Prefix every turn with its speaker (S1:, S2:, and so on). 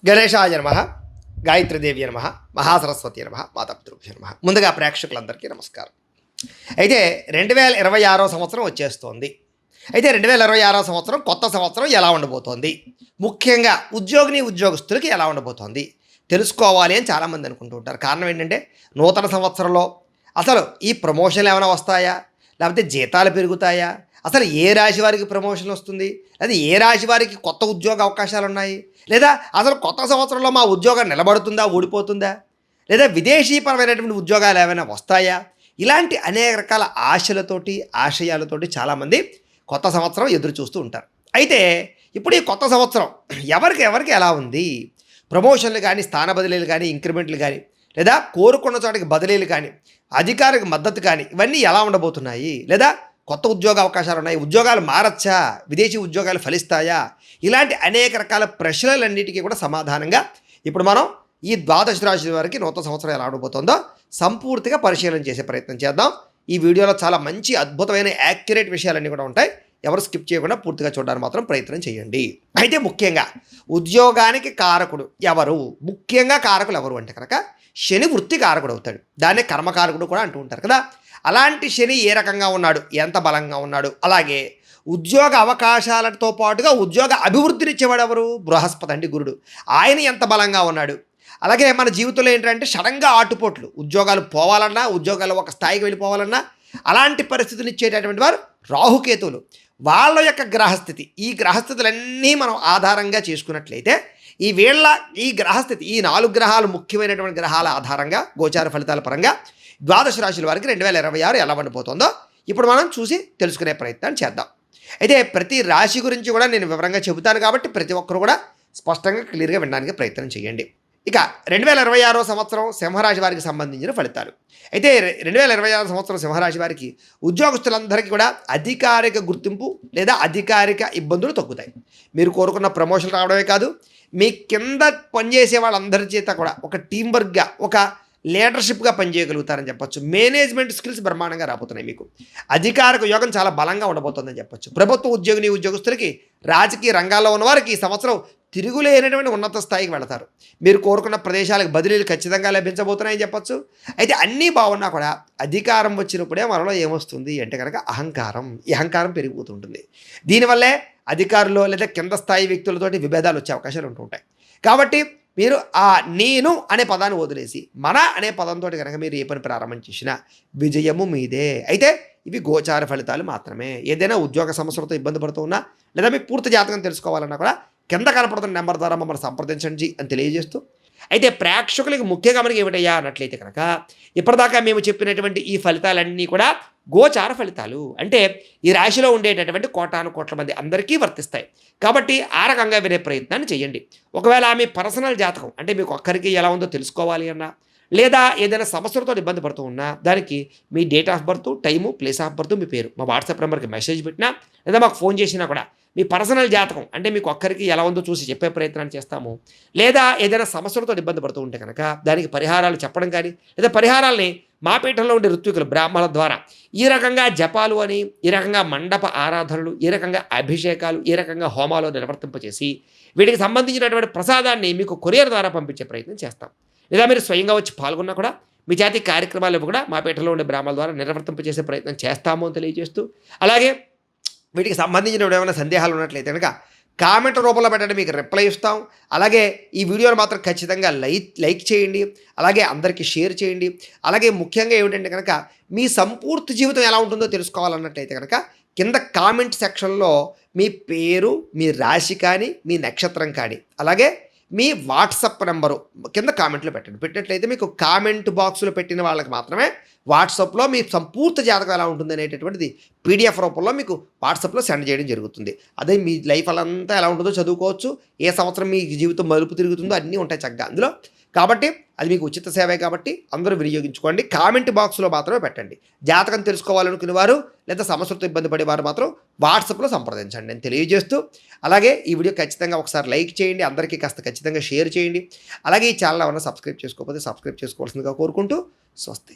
S1: గణేశాయ నమః, గాయత్రీదేవి నమః, మహాసరస్వతి నమః, మాతాపితృభ్యో నమః. ముందుగా ప్రేక్షకులందరికీ నమస్కారం. అయితే 2026 సంవత్సరం వచ్చేస్తోంది. అయితే 2026 సంవత్సరం కొత్త సంవత్సరం ఎలా ఉండబోతోంది, ముఖ్యంగా ఉద్యోగస్తులకి ఎలా ఉండబోతోంది తెలుసుకోవాలి అని చాలామంది అనుకుంటూ ఉంటారు. కారణం ఏంటంటే నూతన సంవత్సరంలో అసలు ఈ ప్రమోషన్లు ఏమైనా వస్తాయా, లేకపోతే జీతాలు పెరుగుతాయా, అసలు ఏ రాశి వారికి ప్రమోషన్ వస్తుంది, లేదా ఏ రాశి వారికి కొత్త ఉద్యోగ అవకాశాలు ఉన్నాయి, లేదా అసలు కొత్త సంవత్సరంలో మా ఉద్యోగం నిలబడుతుందా ఊడిపోతుందా, లేదా విదేశీపరమైనటువంటి ఉద్యోగాలు ఏమైనా వస్తాయా, ఇలాంటి అనేక రకాల ఆశయాలతోటి చాలామంది కొత్త సంవత్సరం ఎదురు చూస్తూ ఉంటారు. అయితే ఇప్పుడు ఈ కొత్త సంవత్సరం ఎవరికి ఎలా ఉంది, ప్రమోషన్లు కానీ, స్థాన బదిలీలు కానీ, ఇంక్రిమెంట్లు కానీ, లేదా కోరుకున్న చోటికి బదిలీలు కానీ, అధికారిక మద్దతు కానీ, ఇవన్నీ ఎలా ఉండబోతున్నాయి, లేదా కొత్త ఉద్యోగ అవకాశాలు ఉన్నాయి, ఉద్యోగాలు మారచ్చా, విదేశీ ఉద్యోగాలు ఫలిస్తాయా, ఇలాంటి అనేక రకాల ప్రశ్నలన్నిటికీ కూడా సమాధానంగా ఇప్పుడు మనం ఈ ద్వాదశ రాశి వారికి నూతన సంవత్సరం ఎలా ఉండబోతుందో సంపూర్తిగా పరిశీలన చేసే ప్రయత్నం చేద్దాం. ఈ వీడియోలో చాలా మంచి అద్భుతమైన యాక్యురేట్ విషయాలన్నీ కూడా ఉంటాయి. ఎవరు స్కిప్ చేయకుండా పూర్తిగా చూడడానికి మాత్రం ప్రయత్నం చేయండి. అయితే ముఖ్యంగా ఉద్యోగానికి కారకుడు ఎవరు, ముఖ్యంగా కారకులు ఎవరు అంటే కనుక శని వృత్తి కారకుడు అవుతాడు. దాన్నే కర్మకారకుడు కూడా అంటూ ఉంటారు కదా. అలాంటి శని ఏ రకంగా ఉన్నాడు, ఎంత బలంగా ఉన్నాడు, అలాగే ఉద్యోగ అవకాశాలతో పాటుగా ఉద్యోగ అభివృద్ధినిచ్చేవాడు ఎవరు, బృహస్పతి అంటే గురుడు, ఆయన ఎంత బలంగా ఉన్నాడు. అలాగే మన జీవితంలో ఏంటంటే సడన్గా ఆటుపోట్లు, ఉద్యోగాలు పోవాలన్నా, ఉద్యోగాలు ఒక స్థాయికి వెళ్ళిపోవాలన్నా అలాంటి పరిస్థితులు ఇచ్చేటటువంటి వారు రాహుకేతువులు. వాళ్ళ యొక్క గ్రహస్థితి, ఈ గ్రహస్థితులన్నీ మనం ఆధారంగా చేసుకున్నట్లయితే ఈ గ్రహస్థితి, ఈ 4 గ్రహాలు ముఖ్యమైనటువంటి గ్రహాల ఆధారంగా గోచార ఫలితాల పరంగా ద్వాదశ రాశుల వారికి 2026 ఎలా ఉండిపోతుందో ఇప్పుడు మనం చూసి తెలుసుకునే ప్రయత్నం చేద్దాం. అయితే ప్రతి రాశి గురించి కూడా నేను వివరంగా చెబుతాను కాబట్టి ప్రతి ఒక్కరు కూడా స్పష్టంగా క్లియర్గా వినడానికి ప్రయత్నం చేయండి. ఇక 2026 సంవత్సరం సింహరాశి వారికి సంబంధించిన ఫలితాలు. అయితే 2026 సంవత్సరం సింహరాశి వారికి ఉద్యోగస్తులందరికీ కూడా అధికారిక గుర్తింపు లేదా అధికారిక ఇబ్బందులు తగ్గుతాయి. మీరు కోరుకున్న ప్రమోషన్ రావడమే కాదు, మీ కింద పనిచేసే వాళ్ళందరి చేత కూడా ఒక టీం వర్క్గా, ఒక లీడర్షిప్గా పనిచేయగలుగుతారని చెప్పొచ్చు. మేనేజ్మెంట్ స్కిల్స్ బ్రహ్మాండంగా రాబోతున్నాయి. మీకు అధికారిక యోగం చాలా బలంగా ఉండబోతుందని చెప్పొచ్చు. ప్రభుత్వ ఉద్యోగస్తులకి, రాజకీయ రంగాల్లో ఉన్నవారికి ఈ సంవత్సరం తిరుగులేనటువంటి ఉన్నత స్థాయికి వెళతారు. మీరు కోరుకున్న ప్రదేశాలకు బదిలీలు ఖచ్చితంగా లభించబోతున్నాయని చెప్పొచ్చు. అయితే అన్నీ బాగున్నా కూడా అధికారం వచ్చినప్పుడే మనలో ఏమొస్తుంది అంటే కనుక అహంకారం. ఈ అహంకారం పెరిగిపోతుంటుంది. దీనివల్లే అధికారులు లేదా కింద స్థాయి వ్యక్తులతోటి విభేదాలు వచ్చే అవకాశాలు ఉంటుంటాయి. కాబట్టి మీరు ఆ నేను అనే పదాన్ని వదిలేసి మన అనే పదంతో కనుక మీరు ఏ పని ప్రారంభం చేసినా విజయము మీదే. అయితే ఇవి గోచార ఫలితాలు మాత్రమే. ఏదైనా ఉద్యోగ సమస్యలతో ఇబ్బంది పడుతూ ఉన్నా, లేదా మీ పూర్తి జాతకం తెలుసుకోవాలన్నా కూడా కింద కనపడుతున్న నెంబర్ ద్వారా మమ్మల్ని సంప్రదించండి అని తెలియజేస్తూ, అయితే ప్రేక్షకులకి ముఖ్య గమనిక ఏమిటయ్యా అన్నట్లయితే కనుక ఇప్పటిదాకా మేము చెప్పినటువంటి ఈ ఫలితాలన్నీ కూడా గోచార ఫలితాలు. అంటే ఈ రాశిలో ఉండేటటువంటి కోటాను కోట్ల మంది అందరికీ వర్తిస్తాయి. కాబట్టి ఆ రకంగా వినే ప్రయత్నాన్ని చేయండి. ఒకవేళ మీ పర్సనల్ జాతకం అంటే మీకు ఒక్కరికి ఎలా ఉందో తెలుసుకోవాలి అన్నా, లేదా ఏదైనా సమస్యలతో ఇబ్బంది పడుతూ ఉన్నా, దానికి మీ date of birth, time, place of birth, మీ పేరు మా వాట్సాప్ నెంబర్కి మెసేజ్ పెట్టినా, లేదా మాకు ఫోన్ చేసినా కూడా మీ పర్సనల్ జాతకం అంటే మీకు ఒక్కరికి ఎలా ఉందో చూసి చెప్పే ప్రయత్నాన్ని చేస్తాము. లేదా ఏదైనా సమస్యలతో ఇబ్బంది పడుతూ ఉంటే కనుక దానికి పరిహారాలు చెప్పడం కానీ, లేదా పరిహారాలని మా పీఠంలో ఉండే ఋత్వికులు బ్రాహ్మణుల ద్వారా ఈ రకంగా జపాలు అని, ఈ రకంగా మండప ఆరాధనలు, ఈ రకంగా అభిషేకాలు, ఈ రకంగా హోమాలు నిర్వర్తింపచేసి వీటికి సంబంధించినటువంటి ప్రసాదాన్ని మీకు కొరియర్ ద్వారా పంపించే ప్రయత్నం చేస్తాం. లేదా మీరు స్వయంగా వచ్చి పాల్గొన్నా కూడా మీ జాతి కార్యక్రమాలు కూడా మా పీఠంలో ఉండే బ్రాహ్మణుల ద్వారా నిర్వర్తింపచేసే ప్రయత్నం చేస్తాము అని తెలియజేస్తూ, అలాగే వీటికి సంబంధించిన ఏమైనా సందేహాలు ఉన్నట్లయితే కనుక కామెంట్ రూపంలో పెట్టండి, మీకు రిప్లై ఇస్తాం. అలాగే ఈ వీడియోని మాత్రం ఖచ్చితంగా లైక్ చేయండి, అలాగే అందరికీ షేర్ చేయండి. అలాగే ముఖ్యంగా ఏమిటంటే కనుక మీ సంపూర్తి జీవితం ఎలా ఉంటుందో తెలుసుకోవాలన్నట్లయితే కనుక కింద కామెంట్ సెక్షన్లో మీ పేరు, మీ రాశి కానీ, మీ నక్షత్రం కానీ, అలాగే మీ వాట్సాప్ నెంబరు కింద కామెంట్లో పెట్టండి. పెట్టినట్లయితే మీకు కామెంట్ బాక్స్లో పెట్టిన వాళ్ళకి మాత్రమే వాట్సాప్లో మీ సంపూర్తి జాతకం ఎలా ఉంటుంది అనేటటువంటిది పీడిఎఫ్ రూపంలో మీకు వాట్సాప్లో సెండ్ చేయడం జరుగుతుంది. అదే మీ లైఫ్ అంతా ఎలా ఉంటుందో చదువుకోవచ్చు. ఏ సంవత్సరం మీ జీవితం మలుపు తిరుగుతుందో అన్నీ ఉంటాయి చక్కగా అందులో. కాబట్టి అది మీకు ఉచిత సేవే కాబట్టి అందరూ వినియోగించుకోండి. కామెంట్ బాక్స్లో మాత్రమే పెట్టండి. జాతకం తెలుసుకోవాలనుకునే వారు లేదా సమస్యలతో ఇబ్బంది పడేవారు మాత్రం వాట్సాప్లో సంప్రదించండి నేను తెలియజేస్తూ, అలాగే ఈ వీడియో ఖచ్చితంగా ఒకసారి లైక్ చేయండి, అందరికీ కాస్త ఖచ్చితంగా షేర్ చేయండి. అలాగే ఈ ఛానల్ ఏమైనా సబ్స్క్రైబ్ చేసుకోకపోతే సబ్స్క్రైబ్ చేసుకోవాల్సిందిగా కోరుకుంటూ స్వస్తి.